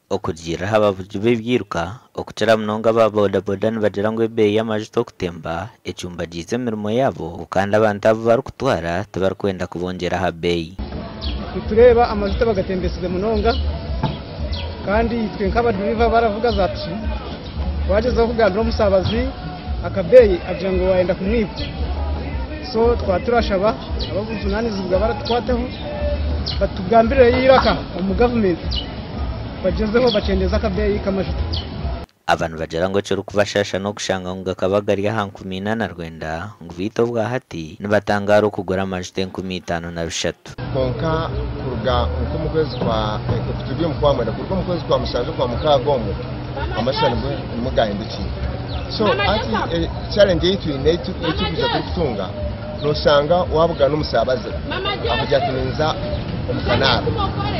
okugira abavuzi b'ebyiruka okukyara munonga ba bodaboda nibagira ngu ebeeyi y'amajuta okutemba ecumbagiize emirimo yabo kandi abantu abo barikutwara tibarikwenda kubongyeraho beeyi. Tureba amajuta bagatembesize munonga kandi twe nk'abadriva baravuga zati wagezeho kuganira n'umusabazi akabeeyi agira ngo wayenda kumwiba. So twaturashaba ababuzunanizibwa baratwataho batugambirire yiraka mu government bagezeho bacendeza akabeeyi k'amajuta. Abantu bagira ngo cyo kubashasha no kushanga ngo kabagari hankumina na Rwanda ngo bito bwa hati nibatangara kugura amajuta 53 konka kuruga uko mu kwezi kwa tugiye mu kwamara kuruga mu kwezi kwa musanze kwa mukagomo amashanibwe mugahindukiye. So ati challenge yitu inetu kuja kutunga no sanga wabuga n'umusabaze akajya kuninza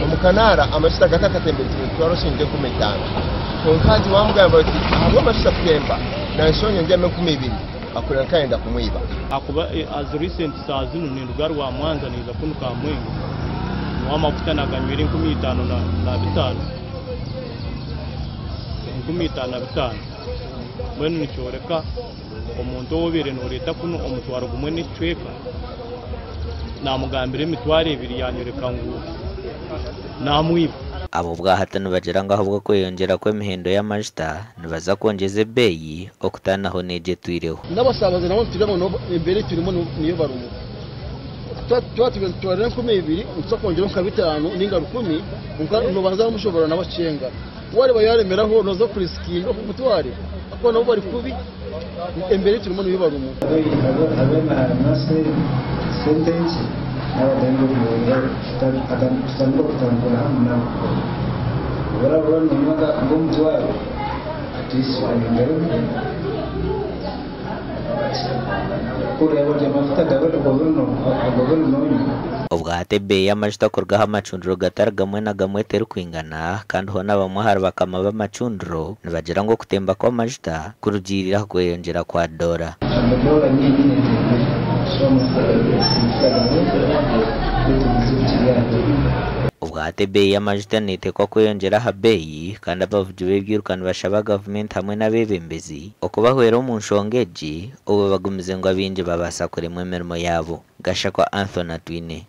umukanara amajuta gatakatembera twaroshinje ku metano konkazi wamugamba ati abo amajuta kutemba na nshonye njyame ku 2 akura kaenda kumwiba akuba as recent saa zino ni rugar wa Mwanza niza kunuka mwengo wama kutanaga nywere 15 mwenu nichoreka omuntu obere no leta kuno omutwaro gumwe ni tweka namugambire emitwaro 2 yanyoreka ngo namwiba. Abo bwahatano bagira ngo ahubwo kweyongera kw'emihendo y'amajuta nibaza kongeza ebeeyi okutanaho neje twireho N'abasabaze nabo turimo no imbere turimo niyo barumu twatubentwara 200 utsakongera 5 ninga 10 ukabanza mushobora n'abacenga wari bayaremeraho noza kuriskindo kumutware ako nabo bari kubi imbere turimo niyo barumu ubwate ebeeyi y'amajuta akorwaho amacundiro gatari gamwe na gamwe teri kwingana kandi ho n'abamuhara bakama b'amacundiro nibagira ngo kutemba kw'amajuta kurugirira kweyongera kwa dora. Ubwate ebeeyi y'amajuta nitekwa kweyongeraho beeyi kandi abavuzi b'ebyiruka nibashaba gavumenti hamwe n'abebembezi okubahwera omu nshonga egi obu bagumize ngo abingi babasa kurema emirimo yabo. Gashakwa Anthony Twine.